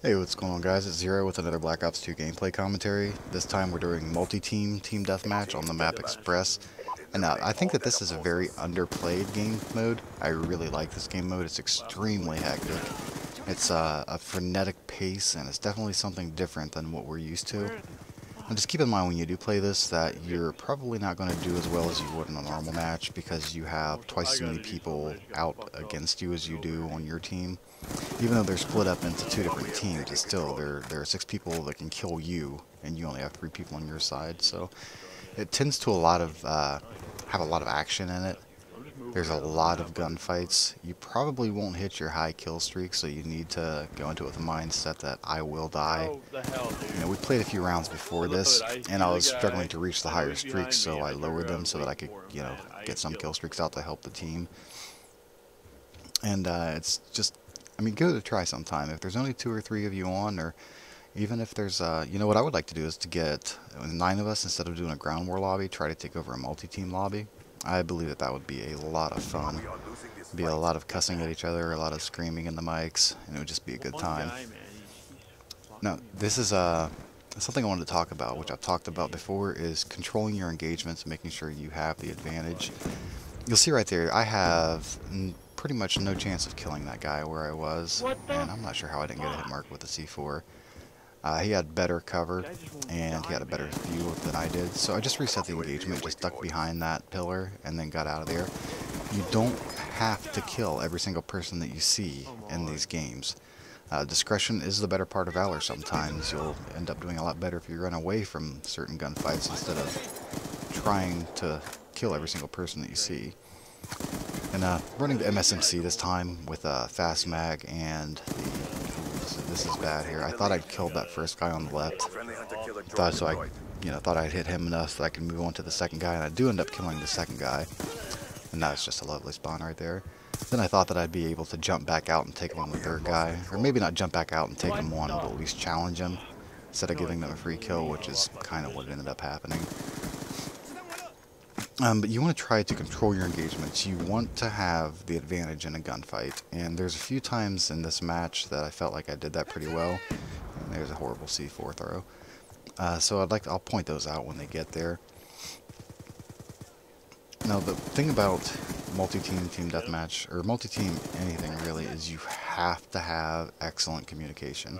Hey, what's going on, guys? It's Zero with another Black Ops 2 gameplay commentary. This time we're doing multi-team team deathmatch on the map Express. And I think that this is a very underplayed game mode. I really like this game mode. It's extremely hectic. It's a frenetic pace, and it's definitely something different than what we're used to. And just keep in mind when you do play this that you're probably not going to do as well as you would in a normal match because you have twice as many people out against you as you do on your team. Even though they're split up into two different teams, it's still there are 6 people that can kill you, and you only have 3 people on your side. So it tends to have a lot of action in it. There's a lot of gunfights. You probably won't hit your high kill streak, so you need to go into it with the mindset that I will die. You know, we played a few rounds before this, and I was struggling to reach the higher streaks, so I lowered them so that I could, get some kill streaks out to help the team. And it's just, I mean, give it a try sometime. If there's only 2 or 3 of you on, or even if there's, what I would like to do is to get 9 of us, instead of doing a ground war lobby, try to take over a multi-team lobby. I believe that that would be a lot of fun. Be a lot of cussing at each other, a lot of screaming in the mics, and it would just be a good time. Now, this is something I wanted to talk about, which I've talked about before, is controlling your engagements, making sure you have the advantage. You'll see right there, I have pretty much no chance of killing that guy where I was, and I'm not sure how I didn't get a hit mark with the C4. He had better cover, and he had a better view than I did, so I just reset the engagement, just ducked behind that pillar, and then got out of there. You don't have to kill every single person that you see in these games. Discretion is the better part of valor sometimes. You'll end up doing a lot better if you run away from certain gunfights instead of trying to kill every single person that you see. And running the MSMC this time with a fast mag and this is bad here. I thought I'd killed that first guy on the left. Thought I'd hit him enough that I could move on to the second guy, and I do end up killing the second guy. And that's just a lovely spawn right there. Then I thought that I'd be able to jump back out and take on the third guy, or maybe not jump back out and take him on, but at least challenge him instead of giving them a free kill, which is kind of what ended up happening. But you want to try to control your engagements. You want to have the advantage in a gunfight, and there's a few times in this match that I felt like I did that pretty well. And there's a horrible C4 throw. So I'll point those out when they get there. Now the thing about multi-team team deathmatch, or multi-team anything really, is you have to have excellent communication.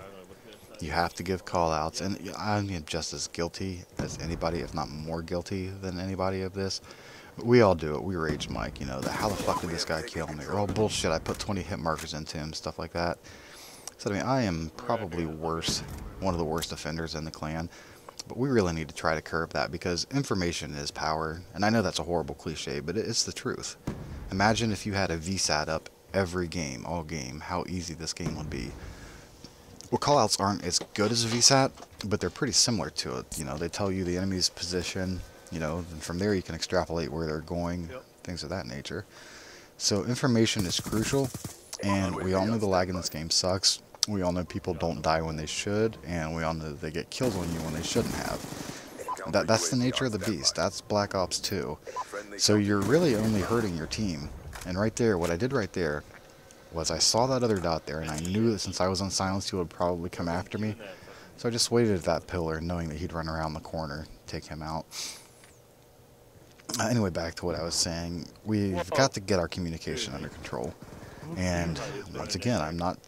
You have to give call-outs, and I'm just as guilty as anybody, if not more guilty than anybody of this. We all do it. We rage Mike, how the fuck did this guy kill me? Or, oh, bullshit, I put 20 hit markers into him, stuff like that. So, I mean, I am probably one of the worst offenders in the clan, but we really need to try to curb that, because information is power, and I know that's a horrible cliche, but it's the truth. Imagine if you had a VSAT up every game, all game, how easy this game would be. Well, callouts aren't as good as a VSAT, but they're pretty similar to it. They tell you the enemy's position, and from there you can extrapolate where they're going, things of that nature. So information is crucial, and we all know the lag in this game sucks. We all know people don't die when they should, and we all know they get killed on you when they shouldn't have. That's the nature of the beast. That's Black Ops 2. So you're really only hurting your team. And right there, what I did right there was I saw that other dot there, and I knew that since I was unsilenced, he would probably come after me. So I just waited at that pillar, knowing that he'd run around the corner, take him out. Anyway, back to what I was saying. We've got to get our communication under control. And once again, I'm not,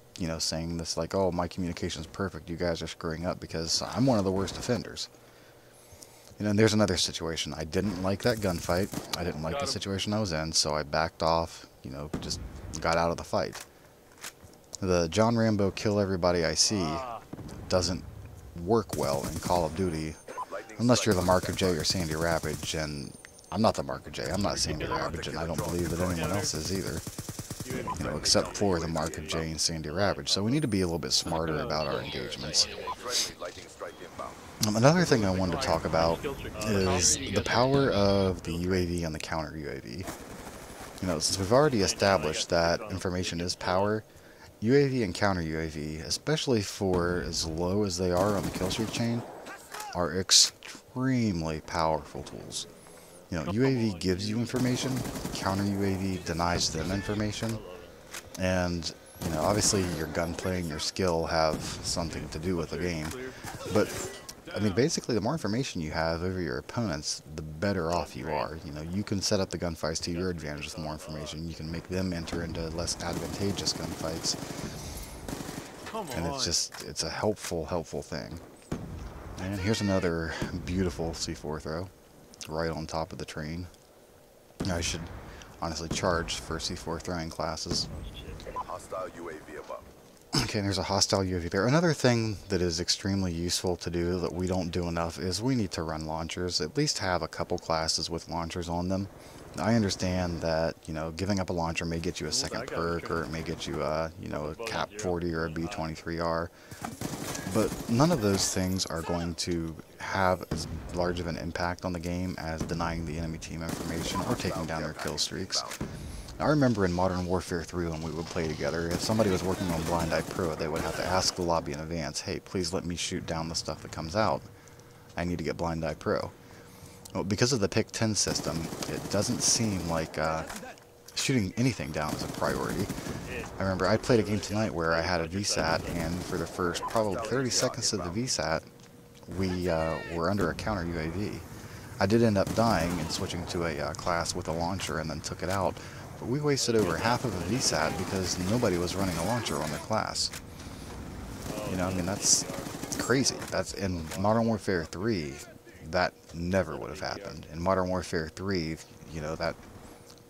saying this like, oh, my communication's perfect, you guys are screwing up, because I'm one of the worst offenders. And there's another situation. I didn't like that gunfight. I didn't like the situation I was in, so I backed off, just got out of the fight. The John Rambo kill everybody I see doesn't work well in Call of Duty unless you're the Mark of J or Sandy Ravage, and I'm not the Mark of J, I'm not Sandy Ravage, and I don't believe that anyone else is either, except for the Mark of J and Sandy Ravage. So we need to be a little bit smarter about our engagements. Another thing I wanted to talk about is the power of the UAV and the counter UAV. Since we've already established that information is power, UAV and counter UAV, especially for as low as they are on the killstreak chain, are extremely powerful tools. UAV gives you information, counter UAV denies them information, and You know, obviously your gunplay and your skill have something to do with the game, but I mean, basically, the more information you have over your opponents, the better off you are. You know, you can set up the gunfights to your advantage with more information. You can make them enter into less advantageous gunfights. And it's a helpful thing. And here's another beautiful C4 throw, right on top of the train. I should honestly charge for C4 throwing classes. Hostile UAV above. Okay, and there's a hostile UAV there. Another thing that is extremely useful to do that we don't do enough is we need to run launchers. At least have a couple classes with launchers on them. I understand that, you know, giving up a launcher may get you a second perk, or it may get you a, you know, a Cap 40 or a B23R. But none of those things are going to have as large of an impact on the game as denying the enemy team information or taking down their kill streaks. I remember in Modern Warfare 3 when we would play together, if somebody was working on Blind Eye Pro, they would have to ask the lobby in advance, hey, please let me shoot down the stuff that comes out. I need to get Blind Eye Pro. Well, because of the Pick 10 system, it doesn't seem like shooting anything down is a priority. I remember I played a game tonight where I had a VSAT, and for the first probably 30 seconds of the VSAT, we were under a counter UAV. I did end up dying and switching to a class with a launcher and then took it out. But we wasted over half of a VSAT because nobody was running a launcher on the class. You know, I mean, that's crazy. That's in Modern Warfare 3, that never would have happened. In Modern Warfare 3, you know, that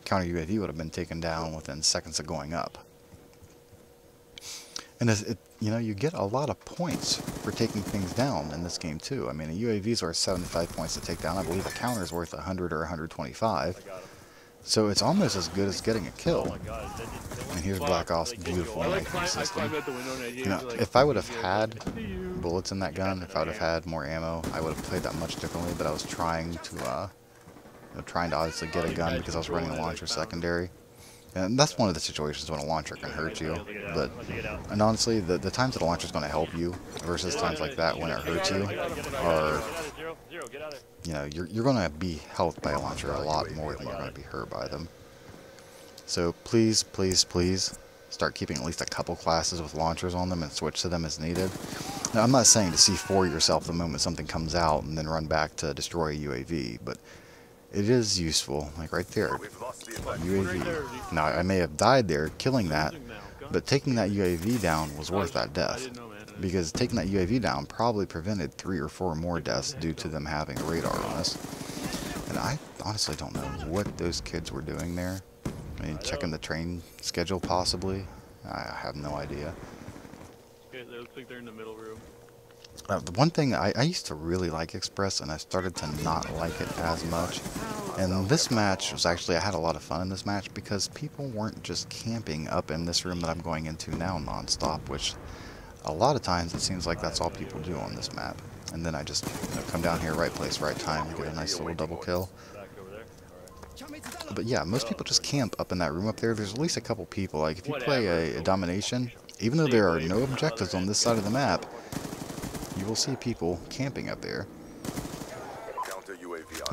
counter UAV would have been taken down within seconds of going up. And you know, you get a lot of points for taking things down in this game too. I mean, a UAV is worth 75 points to take down. I believe a counter is worth 100 or 125. So it's almost as good as getting a kill. And here's Black Ops' beautiful knifing system. You know, if I would have had bullets in that gun, if I would have had more ammo, I would have played that much differently. But I was trying to obviously get a gun because I was running a launcher secondary. And that's one of the situations when a launcher can hurt you. And honestly, the times that a launcher is going to help you versus times like that when it hurts you are, you know, you're going to be helped by a launcher a lot more than you're going to be hurt by them. So please, please, please start keeping at least a couple classes with launchers on them and switch to them as needed. Now, I'm not saying to C4 yourself the moment something comes out and then run back to destroy a UAV, but it is useful, like right there, UAV. Now, I may have died there killing that, but taking that UAV down was worth that death. Because taking that UAV down probably prevented 3 or 4 more deaths due to them having a radar on us. And I honestly don't know what those kids were doing there. I mean, checking the train schedule possibly. I have no idea. Okay, they look like they're in the middle room. The one thing, I used to really like Express, and I started to not like it as much. And this match was actually, I had a lot of fun in this match because people weren't just camping up in this room that I'm going into now non-stop, which a lot of times it seems like that's all people do on this map. And then I just come down here, right place, right time, and get a nice little double kill. But yeah, most people just camp up in that room up there. There's at least a couple people. Like, if you play a domination, even though there are no objectives on this side of the map, you will see people camping up there.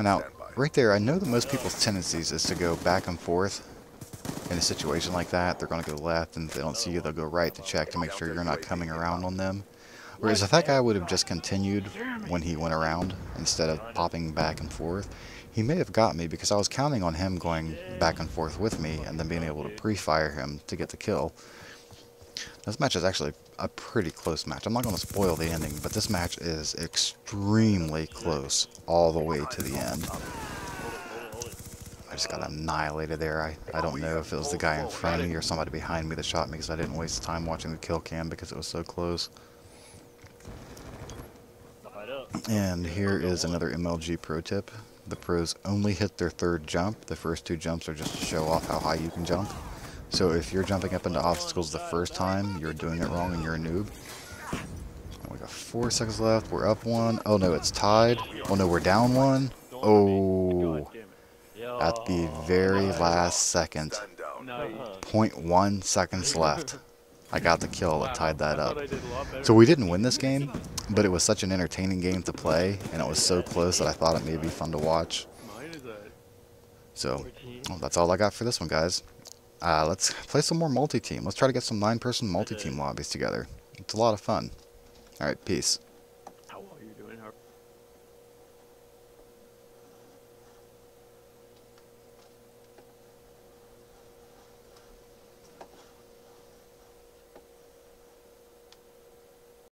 Now, right there, I know that most people's tendencies is to go back and forth in a situation like that. They're going to go left, and if they don't see you, they'll go right to check to make sure you're not coming around on them. Whereas if that guy would have just continued when he went around instead of popping back and forth, he may have got me because I was counting on him going back and forth with me and then being able to pre-fire him to get the kill. This match is actually a pretty close match. I'm not going to spoil the ending, but this match is extremely close all the way to the end. I just got annihilated there. I don't know if it was the guy in front of me or somebody behind me that shot me because I didn't waste time watching the kill cam because it was so close. And here is another MLG pro tip. The pros only hit their 3rd jump. The first 2 jumps are just to show off how high you can jump. So if you're jumping up into obstacles the first time, you're doing it wrong and you're a noob. We got 4 seconds left. We're up 1. Oh no, it's tied. Oh no, we're down 1. Oh. At the very last second. 0.1 seconds left. I got the kill that tied that up. So we didn't win this game, but it was such an entertaining game to play, and it was so close that I thought it may be fun to watch. So, well, that's all I got for this one, guys. Let's play some more multi-team. Let's try to get some 9-person I multi-team did. lobbies together. It's a lot of fun. Alright, peace.